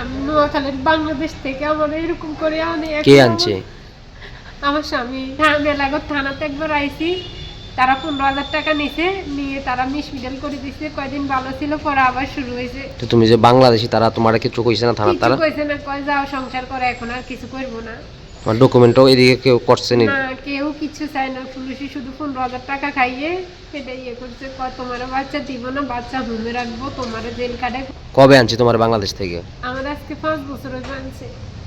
আমি নোয়াখালীর বাংলাদেশ থেকে আমার এরকম করে আনে। কে আনছে? আমার স্বামী। মেলাগড় থানাতে একবার আইছি, তারা 15,000 টাকা নিছে, নিয়ে তারা মিসমিডাল করে দিছে। কয়দিন ভালো ছিল, পরে আবার শুরু হয়েছে। তো তুমি যে বাংলাদেশি, তারা তোমার কিছু কইছে না থানা? তারা কিছু কইছে না, কয় যাও সংসার করে, এখন আর কিছু করবো না। তোমার ডকুমেন্টও এদিকে কেউ করছে নি? না, কেউ কিছু চায় না। পুলিশে শুধু 15,000 টাকা খাইয়ে সেটা ইয়ে করছে। কয় তোমার বাচ্চা দিব না, বাচ্চা হোমে রাখবো, তোমার জেল কাটে। কবে আনছে তোমার বাংলাদেশ থেকে? আমার আজকে 5 বছর হয়ে আনছে।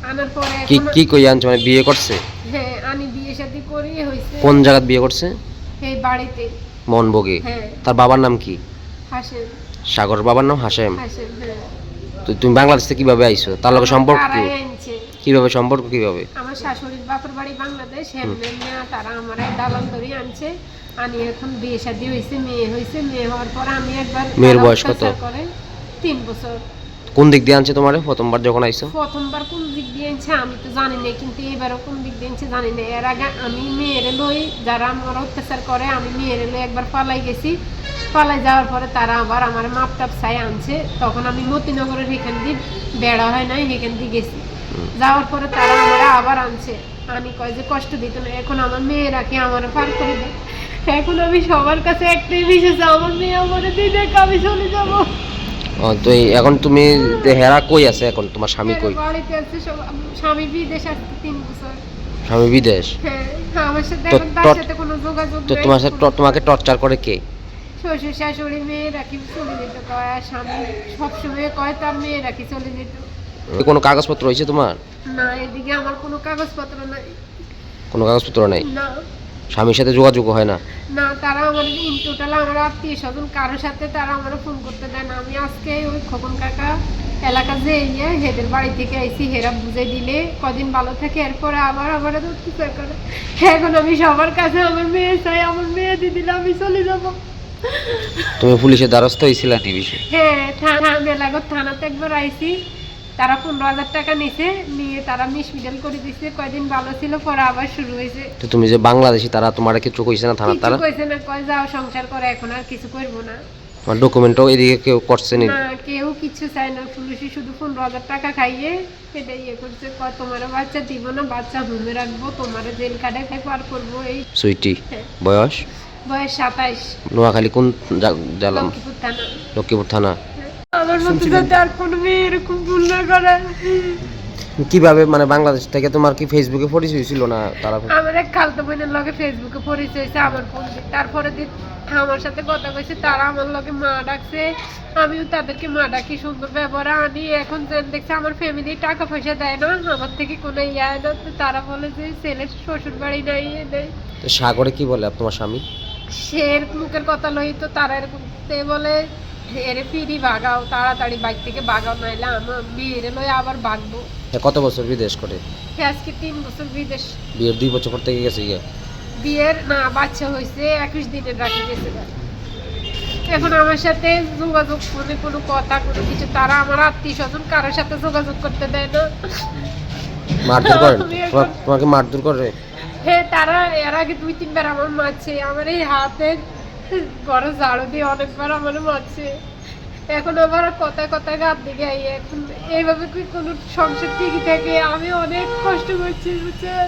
আনার পরে কি এখন কি কই আনছে? মানে বিয়ে করছে? হ্যাঁ, আমি বিয়ে শাদী করি হইছে। কোন জায়গায় বিয়ে করছে? এই বাড়িতে। মনবগে? হ্যাঁ। তার বাবার নাম কি? হাসেম। সাগর বাবার নাম হাশেম? হাসেম, হ্যাঁ। তো তুমি বাংলাদেশ থেকে কিভাবে আইছো? তার লগে সম্পর্ক কি? তারাই আনছে। কিভাবে সম্পর্ক কিভাবে? আমার শাশুড়ির বাপের বাড়ি বাংলাদেশ, হেমনে নিয়ে তারা আমার দালাল ধরে আনছে। আমি এখন বিয়ে শাদী হয়েছে, মেয়ে হয়েছে। মেয়ে হওয়ার পর আমি একবার মেয়ের বয়স কত? 3 বছর। কোন দিক দিয়ে আনছে তোমারে প্রথমবার যখন আইছো? প্রথমবার কোন দিক দিয়ে আনছে আমি তো জানি না, কিন্তু এবারও কোন দিক দিয়ে আনছে জানি না। এর আগে আমি মেয়েরে লই, যারা আমার অত্যাচার করে, আমি মেয়েরে লই একবার পালাই গেছি। পালাই যাওয়ার পরে তারা আবার আমার মাপটাপ চাই আনছে। তখন আমি মতিনগরের এখান দিয়ে বেড়া হয় নাই, এখান দিয়ে গেছি। যাওয়ার পরে তারা আমার আবার আনছে। আমি কয় যে কষ্ট দিত না, এখন আমার মেয়ে রাখি আমার পার করে দেয়। এখন আমি সবার কাছে একটাই বিশেষ, আমার মেয়ে আমার দিয়ে দেখ, আমি চলে যাবো। তো এখন তুমি হেরা কই আছে? এখন তোমার স্বামী কই? বাড়িতে আছে সব। স্বামী বিদেশ আসছে 3 বছর। স্বামী বিদেশ? হ্যাঁ, আমার সাথে তো এখন তার সাথে কোনো যোগাযোগ তো নাই। তোমার সাথে তোমাকে টর্চার করে কে? শ্বশুর শাশুড়ি, মেয়ে রাখি চলে যেত কয়, আর স্বামী সবসময় কয় তার মেয়ে রাখি চলে যেত। কোনো কাগজপত্র হয়েছে তোমার? না, এদিকে আমার কোনো কাগজপত্র নাই। কোনো কাগজপত্র নাই? না। স্বামীর সাথে যোগাযোগ হয় না? না, তারা আমার ইন টোটাল আমার আত্মীয় স্বজন কারোর সাথে তারা আমার ফোন করতে দেয় না। আমি আজকে ওই খোকন কাকা এলাকা যে হেদের বাড়ি থেকে আইসি, হেরা বুঝে দিলে কদিন ভালো থাকে, এরপরে আবার আমার অত্যাচার করে। এখন আমি সবার কাছে আমার মেয়ে চাই, আমার মেয়ে দিয়ে দিলে আমি চলে যাব। তুমি পুলিশের দ্বারস্থ হয়েছিলা এই বিষয়ে? হ্যাঁ, মেলাগড় থানাতে একবার আইসি, তারা 15,000 টাকা নিছে, নিয়ে তারা মিসমিডাল করে দিছে। কয়দিন ভালো ছিল, পরে আবার শুরু হয়েছে। তো তুমি যে বাংলাদেশি, তারা তোমার কিছু কইছে না থানা? তারা কিছু কইছে না, কয় যাও সংসার করে, এখন আর কিছু করবো না। তোমার ডকুমেন্টও এদিকে কেউ করছে নি? না, কেউ কিছু চায় না। পুলিশে শুধু 15,000 টাকা খাইয়ে সেটা ইয়ে করছে। কয় তোমার বাচ্চা দিব না, বাচ্চা হোমে রাখবো, তোমার জেল কাটে পার করবো। এই সুইটি হ্যাঁ। বয়স? বয়স 27। নোয়াখালী কোন জেলা? লক্ষ্মীপুর থানা। লক্ষ্মীপুর থানা। আমার মতো যাতে আর কোনো মেয়ে এরকম ভুল না করে। কিভাবে মানে বাংলাদেশ থেকে তোমার কি ফেসবুকে পরিচয় ছিল না তারা? আমার এক খালতো বোনের লগে ফেসবুকে পরিচয় হয়েছে আমার ফোন দিয়ে। তারপরে দিন আমার সাথে কথা কইছে, তারা আমার লগে মা ডাকছে, আমিও তাদেরকে মা ডাকি। সুন্দর ব্যবহার আনি। এখন দেখছে আমার ফ্যামিলি টাকা পয়সা দেয় না, আমার থেকে কোনো ইয়া না। তো তারা বলে যে ছেলের শ্বশুর বাড়ি নাই, এ নেই। তো সাগরে কি বলে তোমার স্বামী? সে মুখের কথা লই তো তারা এরকম বলে, এরে ফিরি ভাগাও, তাড়াতাড়ি বাইক থেকে ভাগাও, নাইলে আমার মেয়েরে লই আবার ভাগবো। কত বছর বিদেশ করে? আজকে 3 বছর বিদেশ। বিয়ের 2 বছর পর থেকে গেছে গিয়ে? বিয়ের না, বাচ্চা হয়েছে 21 দিনের রাখি গেছে। এখন আমার সাথে যোগাযোগ করে কোনো কথা কোনো কিছু, তারা আমার আত্মীয় স্বজন কারোর সাথে যোগাযোগ করতে দেয় না। মারধর করে? তোমাকে মারধর করে? হ্যাঁ, তারা এর আগে 2-3 বার আমার মারছে। আমার এই হাতে বড় ঝাড়ু দিয়ে অনেকবার আমার মারছে। এখন আবার কথা কথা গাত দিকে এখন এইভাবে কি কোনো সংসার টিকে থাকে? আমি অনেক কষ্ট করছি, বুঝছেন।